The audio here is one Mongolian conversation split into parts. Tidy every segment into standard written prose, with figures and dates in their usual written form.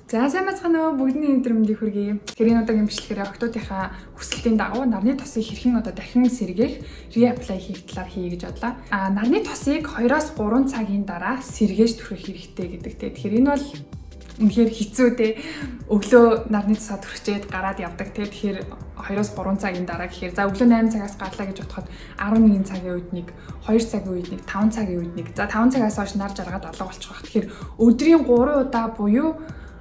За сайн бацгаана уу бүгдний өндөр мэндийг хүргэе. Тэгэхээр энэ удаагийн бичлэгээр охтуудынхаа хүсэлтийн дагуу нарны тосыг хэрхэн дахин сэргээх reapply хийх талаар хий гэж бодлоо. Нарны тосыг 2-3 цагийн дараа сэргээж түрхэх хэрэгтэй гэдэг те. Тэгэхээр энэ бол үнэхээр хэцүү те. Өглөө нарны тосоо түрхчээд гараад явдаг те. Тэгэхээр 2-3 цагийн дараа гэхээр за өглөө 8 цагаас гарлаа гэж бодоход 11 цагийн үед нэг, 2 цагийн үед нэг, 5 цагийн үед нэг. За 5 цагаас хойш нар жаргаад алга болчих واخ. Тэгэхээр өдрийн 3 удаа буюу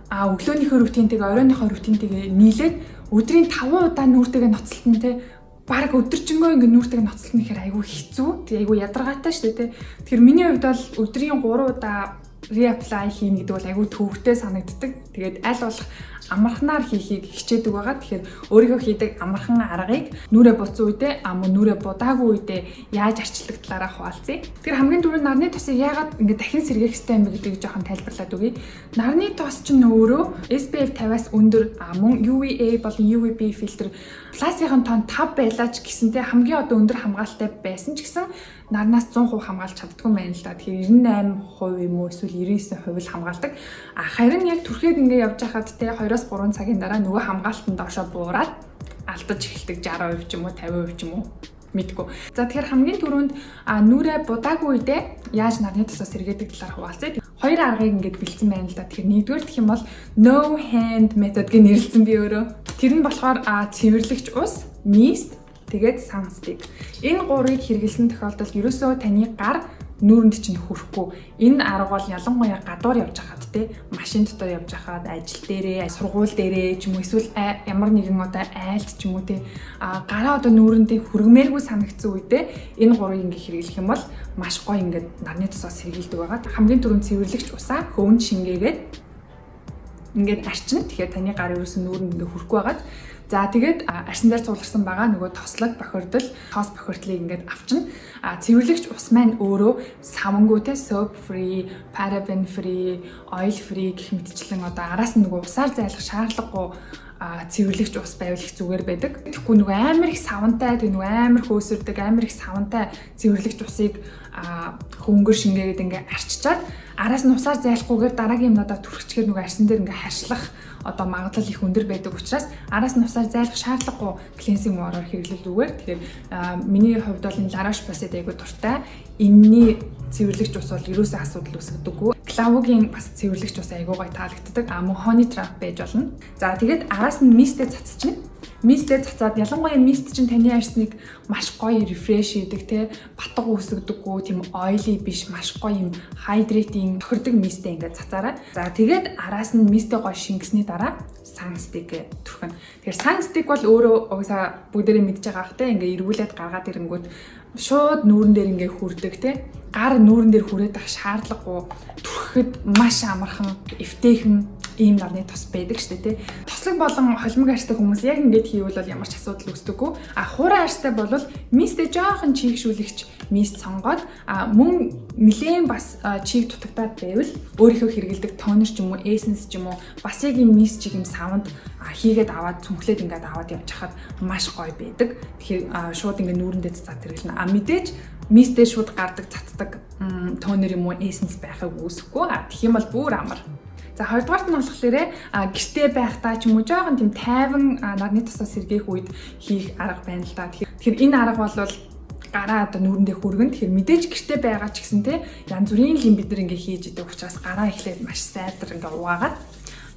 өглөөнийхөө рутинтэйгээ оройныхоо рутинтэйгээ нийлээд өдрийн 5 удаа нүүртэйгээ ноцтолтно те. Бараг өдөржингөө ингээ нүүртэйгээ ноцтолно гэхээр айгүй хэцүү. Тэгээ айгүй ядаргаатай шүү дээ те. Тэгэхээр миний хувьд бол өдрийн 3 удаа reapply хийнэ гэдэг бол айгүй төвөгтэй санагддаг. Тэгээд аль болох амархнаар хийхийг хичээдэг байгаа. Тэгэхээр өөрийнхөө хийдэг амархан аргыг нүрээ буцсан үедээ мөн нүрээ будаагүй үедээ яаж арчилдаг талаараа хуваалцъя. Тэгэхээр хамгийн түрүүнд нарны тосыг яагаад ингэ дахин сэргээх хэрэгтэй юм бэ гэдгийг жоохон тайлбарлаад өгье. Нарны тос чинь өөрөө SPF 50-аас өндөр мөн UVA болон UVB фильтр пластикын тон 5 байлаач гэсэнтэй хамгийн одоо өндөр хамгаалалттай байсан ч гэсэн нарнаас 100% хамгаалж чаддгүй байна л да. Тэгэхээр 98% юм уу эсвэл 99% л хамгаалдаг. Харин яг түрхээд ингэ явж байхад те 2-3 цагийн дараа нөгөө хамгаалтанд доошоо буураад алдаж эхэлдэг 60% ч юм уу 50% ч юм уу мэдгүй. За тэгэхээр хамгийн түрүүнд нүрээ будаагүй үедээ яаж нарны тосоо сэргээдэг талаар хуваалцъя. Хоёр аргыг ингэж бэлдсэн байна л да. Тэгэхээр нэгдүгээр гэх юм бол no hand method гэж нэрлэсэн би өөрөө. Тэр нь болохоор цэвэрлэгч ус, мист, тэгээд sunstick. Энэ гурыг хэрэглэсэн тохиолдолд ерөөсөө таны гар нүүрэнд чинь хүрэхгүй. Энэ арга бол ялангуяа гадуур явж байхад те машин дотор явж байхад ажил дээрээ, сургууль дээрээ ч юм уу эсвэл ямар нэгэн одоо айлд ч юм уу те гараа одоо нүүрэндээ хүргмээргүй санагдсан үедээ энэ гурыг ингээ хэрэглэх юм бол маш гоё ингээд нарны тосоо сэргийлдэг байгаа. Хамгийн түрүүнд цэвэрлэгч усаа хөвөн шингээгээд ингээд арчин. Тэгэхээр таны гар ерөөсөн нүүрэнд ингээ хүрэхгүй байгаад за тэгээд арсан дээр цугларсан байгаа нөгөө тослог бохирдол, тоос бохирдлыг ингээд авчна. Цэвэрлэгч ус маань өөрөө савангүй те soap free, paraben free, oil free гэх мэтчлэн одоо араас нь нөгөө усаар зайлах шаардлагагүй цэвэрлэгч ус байвал их зүгээр байдаг. Тэгэхгүй нөгөө амар их савантай, тэг нөгөө амар хөөсөрдөг, амар их савантай цэвэрлэгч усыг хөнгөр шингээгээд ингээ арчичаад араас нь усаар зайлахгүйгээр дараагийн юмнуудаа түрхчихээр нөгөө арсан дээр ингээ харшлах одоо магадлал их өндөр байдаг учраас араас нь усаар зайлах шаардлагагүй cleansing water хэрэглэлдгүйгээр тэгэхээр миний хувьд бол энэ La Roche-Posay айгуу дуртай. Энэний цэвэрлэгч ус бол ерөөсөө асуудал үүсгэдэггүй. Клавугийн бас цэвэрлэгч ус айгуу гоё таалагддаг. Мөн Honey Trap байж болно. За тэгээд араас нь мистээ цацчихна. Мистээ цацаад ялангуяа мист чинь таны арсныг маш гоё refresh хийдэг те батга үүсгдэггүй тийм oily биш маш гоё юм hydrating тохирдог мистээ ингээд цацаараа. За тэгээд араас нь мистээ гоё шингэсний дараа sunstick түрхэн. Тэгэхээр sunstick бол өөрөө угсаа бүгдээрээ мэдж байгаа ах те ингээд эргүүлээд гаргаад ирэнгүүт шууд нүүрэн дээр ингээ хүрдэг те гар нүүрэн дээр хүрээд ах шаардлагагүй түрхэхэд маш амархан эвтэйхэн ийм нарны тос байдаг шүү дээ тий. Тослог болон холимог арьстай хүмүүс яг ингэж хийвэл ямар ч асуудал үүсдэггүй. Хуурай арьстай бол мистэ жоохон чийгшүүлэгч мист сонгоод мөн нэлээд бас чийг дутагдаад байвал өөрийнхөө хэрэгэлдэг тонер ч юм уу, эссенс ч юм уу бас яг ийм мист чиг юм савнд хийгээд аваад цүнхлээд ингээд аваад явж хахад маш гоё байдаг. Тэгэхээр шууд ингээд нүүрэндээ цацаад хэрэглэнэ. Мэдээж мистэ шууд гардаг цацдаг тонер юм уу, эссенс байхыг үүсэхгүй. Тэгэх юм бол бүр амар. За хоёрдугаарт нь болохоор гэртээ байхдаа ч юм уу жоохон тийм тайван нарны тосоо сэргээх үед хийх арга байна л да. Тэгэхээр энэ арга бол гараа одоо нүүрэндээ хүргэн. Тэгэхээр мэдээж гэртээ байгаа ч гэсэн те янз бүрийн юм бид нар ингээ хийж идэг учраас гараа эхлээд маш сайдар ингээ угаагаад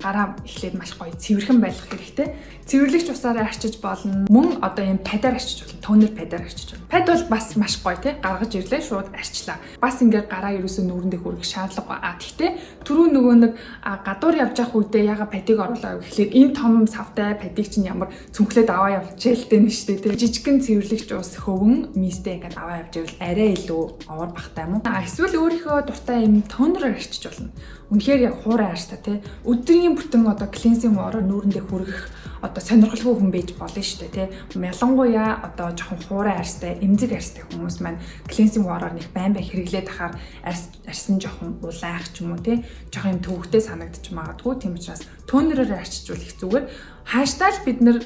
гараа эхлээд маш гоё цэвэрхэн байх хэрэгтэй. Цэвэрлэгч усаараа арчиж болно. Мөн одоо юм падаар арчиж болно. Тонер падаар арчиж болно. Пад бол бас маш гоё тий. Гаргаж ирлээ шууд арчлаа. Бас ингээд гараа ерөөсөө нүүрэндээ хүрэх шаардлага. Гэхдээ түрүү нөгөө нэг гадуур явж явах үедээ яга падыг оруулаа гэхлээр энэ том савтай падыг чинь ямар цүнхлээд аваа явж ялтай нь шүү дээ тий. Жижигхэн цэвэрлэгч ус хөвөн мистээ ингээд аваа явж ивэл арай илүү овор бахтай юм уу? Эсвэл өөрийнхөө дуртай юм тонероор арчиж болно. Үнэхээр яг хуурай арьстай тий. Өдрийн бүтэн одоо cleansing water нүүрэндээ хүргэх одоо сонирхолгүй хүн байж болно шүү дээ тий. Ялангуяа одоо жоохон хуурай арьстай, эмзэг арьстай хүмүүс маань cleansing water нэг байн хэрэглээд ахаар арьс нь жоохон улайх ч юм уу тий. Жоохон юм төвөгтэй санагдчих магадгүй. Тийм учраас тонероор арчиж үл их зүгээр. Хааштай л бид нэр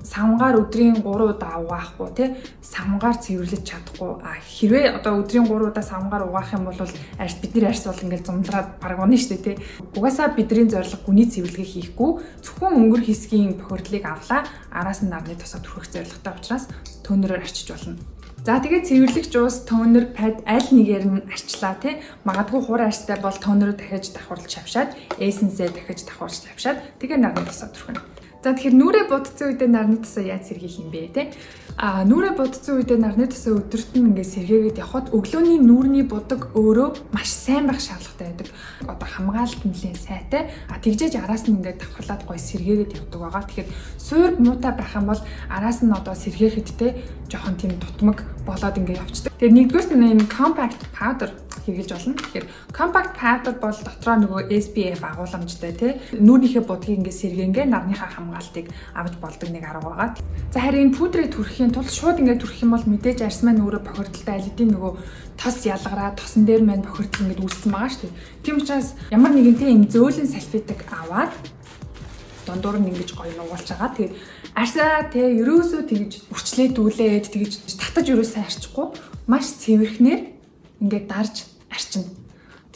савнгаар өдрийн 3 удаа угаахгүй тий савнгаар цэвэрлэж чадахгүй хэрвээ одоо өдрийн 3 удаа савнгаар угаах юм бол бидний арьс бол ингээл зумдраад бараг унаа штэ тий угаасаа бидний зорилго гүний цэвэрлэгээ хийхгүй зөвхөн өнгөр хэсгийн бохирдлыг авлаа араас нь нарны тосоо түрхэх зорилготой учраас тонероор арчиж болно. За тэгээд цэвэрлэгч уус тонер пад аль нэгээр нь арчлаа тий магадгүй хур арьстай бол тонероо дахиж давхарлаж шавшаад эссенсээ дахиж давхарлаж шавшаад тэгээ нарны тосоо түрхэнэ. За тэгэхээр нүрээ будцсан үедээ нарны тосоо яаж сэргийлэх юм бэ те? Нүрээ будцсан үедээ нарны тосоо өдөрт нь ингээд сэргээгээд явхад өглөөний нүүрний будаг өөрөө маш сайн байх шаардлагатай байдаг. Одоо хамгаалалт нэлээд сайтай. Тэгжээж араас нь ингээд давхарлаад гоё сэргээгээд явдаг байгаа. Тэгэхээр суур муутай байх юм бол араас нь одоо сэргээхэд те жоохон тийм дутмаг болоод ингээд явцдаг. Тэгэхээр нэгдүгээр нь энэ compact powder хэрэглэж болно. Тэгэхээр compact powder бол дотроо нөгөө SPF агууламжтай тий нүүрнийхээ будгийг ингээд сэргэнгээ нарныхаа хамгаалтыг авч болдог нэг арга байгаа. За харин пудрыг түрхэхийн тулд шууд ингээд түрхэх юм бол мэдээж арьс маань өөрөө бохирдолтой аль хэдийн нөгөө тос ялгараа тосон дээр маань бохирдол ингээд үүссэн байгаа шүү дээ. Тийм учраас ямар нэгэн тийм зөөлөн салфетик аваад дондуур нь ингэж гоё нугуулж байгаа. Тэгээд арьсаа тий ерөөсөө тэгж үрчлээдүүлээд тэгж татаж ерөөсөө арчихгүй маш цэвэрхнээр ингээд дарж арчина.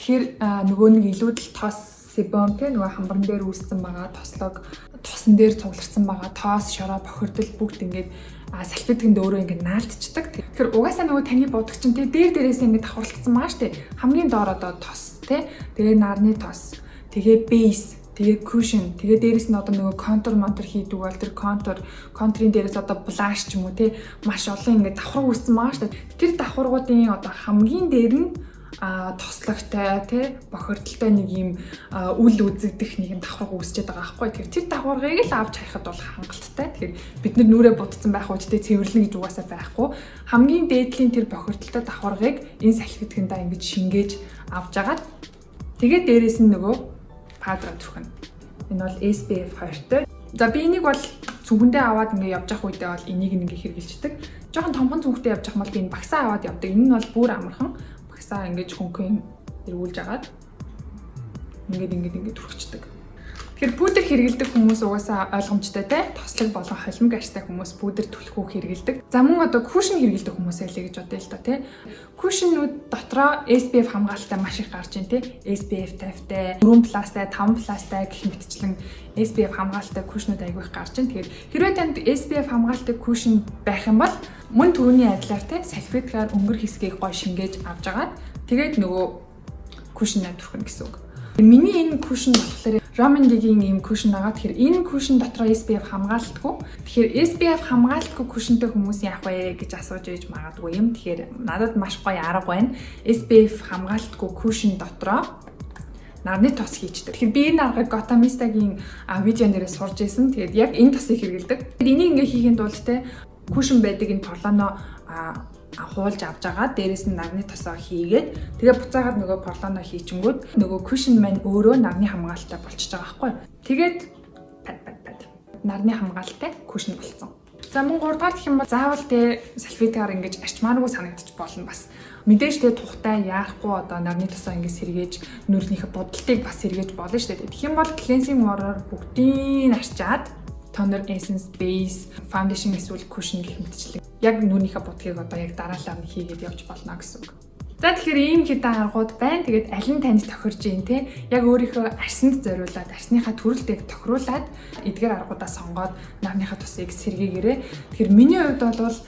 Тэгэхээр нөгөө нэг илүүдэл тос себом тий нөгөө хамбарн дээр үүссэн байгаа тослог тосон дээр цугларсан байгаа тоос шороо бохирдол бүгд ингээд салфетгэнд өөрөө ингээд наалтчдаг. Тэгэхээр угаасаа нөгөө таны будагч чинь тий дээрээс ингээд давхарлагдсан байгаа штэ. Хамгийн доор одоо тос тий тэгээ нарны тос тэгээ бейс тэгээ cushion тэгээ дээрэс нь одоо нөгөө контур монтор хийдэг бол тэр контрын дээрээс одоо blush ч юм уу тий маш олон ингээд давхар үүссэн байгаа шүү дээ. Тэр давхаргуудын одоо хамгийн дээр нь тослогтой тий бохирдолтой нэг юм үл үзэгдэх нэг юм давхар үүсчихэд байгаа байхгүй. Тэгэхээр тэр давхаргыг л авч харихад бол хангалттай. Тэгэхээр бид нар нүрээ будцсан байх үедээ цэвэрлэн гэж угаасаа байхгүй. Хамгийн дээдлийн тэр бохирдолтой давхаргыг энэ салфетгэндээ ингэж шингээж авч агаад тэгээ дээрэс нь нөгөө powder түрхэнэ. Энэ бол SPF 2-той. За би энийг бол зүгэндээ аваад ингээ явж явах үедээ бол энийг ингээ хэрэгжилдэг. Жохон томхон зүгтээ явж явах бол би энэ багсаа аваад явдаг. Энэ нь бол бүр амархан. Багсаа ингээ хөнгөн эргүүлж агаад ингээ түрхчихдэг. Тэгэхээр пудр хэрэгэлдэг хүмүүс угаасаа ойлгомжтой те тослог болон холимог арьстай хүмүүс пудр түлхүү хэрэгэлдэг. За мөн одоо кушн хэрэгэлдэг хүмүүс байлээ гэж бодъё л доо те. Кушнүүд дотроо SPF хамгаалалттай маш их гарч ийн те. SPF 50-тай, 4+-тай, 5+-тай гэх мэтчлэн SPF хамгаалалттай кушнүүд айгүй их гарч ийн. Тэгэхээр хэрвээ танд SPF хамгаалалттай кушн байх юм бол мөн түрүүний адилаар те салфеткаар өнгөр хэсгийг гой шингээж авч агаад тэгээд нөгөө кушнаа түрхэнэ гэсэн үг. Миний энэ кушн болохоор Roman-гийн ийм кушн байгаа. Тэгэхээр энэ кушн дотроо SPF хамгаалалтгүй. Тэгэхээр SPF хамгаалалтгүй кушнтэй хүмүүс яах вэ гэж асууж ээж магадгүй юм. Тэгэхээр надад маш гоё арга байна. SPF хамгаалалтгүй кушн дотроо нарны тос хийчдэг. Тэгэхээр би энэ аргыг Gotamista-гийн видеон дээрээ сурж ирсэн. Тэгээд яг энэ тосыг хэрэглэдэг. Энийг ингээ хийхэд тулд те кушн байдаг энэ порлоно хуулж авч байгаа. Дээрээс нь нарны тосоо хийгээд тэгээ буцаагаад нөгөө порлоно хийчингүүд нөгөө кушн маань өөрөө нарны хамгаалалттай болчихж байгаа байхгүй. Тэгээд пад нарны хамгаалалттай кушн болсон. За мөн 3 дахь гэх юм бол заавал тэ салфеткаар ингэж арчмааргүй санагдчих болно бас. Мэдээж тэ тухтай яахгүй одоо нарны тосоо ингэ сэргээж нүрийнхээ бодолтыг бас сэргээж болно шүү дээ. Тэгэх юм бол cleansing water бүгдийг арчаад toner, essence, base, foundation эсвэл cushion гэх мэтчлэн яг нүрийнхээ будгийг одоо яг дараалал нь хийгээд явж болно гэсэн үг. За тэгэхээр ийм хэдэн аргууд байна. Тэгээд аль нь танд тохирж ийн те яг өөрийнхөө арсанд зориулаад арсныхаа төрөлтийг тохируулаад эдгээр аргуудаа сонгоод нарныхаа тусыг сэргээгээрэй. Тэгэхээр миний хувьд бол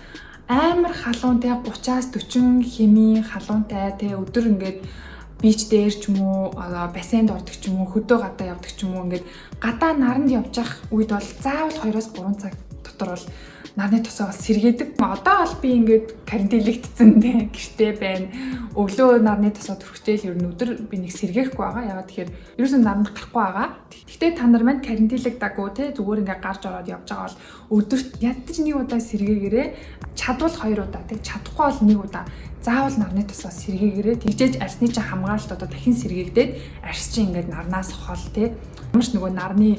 амар халуунтай 30-аас 40 хэмийн халуунтай те өдөр ингээд бич дээр ч юм уу бассейнд ордог ч юм уу хөдөө гадаа явдаг ч юм уу ингээд гадаа наранд явж явах үед бол заавал 2-3 цаг дотор бол нарны тосоо сэргээдэг. Одоо бол би ингээд карантинлэгдсэн те гэртээ байна. Өглөө нарны тосоо түрхчихэл ер нь өдөр би нэг сэргээхгүй байгаа. Ягаад тэгэхээр ерөөсөө наранд гарахгүй байгаа. Гэхдээ та нар маань карантинлэгдаагүй те зүгээр ингээд гарч ороод явж байгаа бол өдөрт ядаж нэг удаа сэргээгээрээ чадвал 2 удаа те чадахгүй бол 1 удаа заавал нарны тосоо сэргээгээрээ тэгжээж арсны чинь хамгаалалт одоо дахин сэргээгдээд арс чинь ингээд нарнаас хол те ямарч нөгөө нарны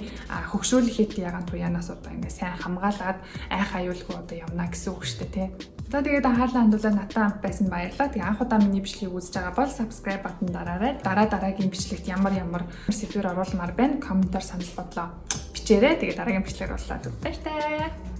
хөгшөөлөх ягаан туяанаас одоо ингээд сайн хамгаалаад айх аюулгүй одоо явна гэсэн үг шүү дээ те. За тэгээд анхаарлаа хандуулаад натаа байсан баярлалаа. Тэгээ анх удаа миний бичлэгийг үзэж байгаа бол subscribe button дараарай. Дараагийн бичлэгт ямар сэдвэр оруулмаар байна комментаар санал бодлоо бичээрэй. Тэгээ дараагийн бичлэгээр уулзлаа. Баяр таа.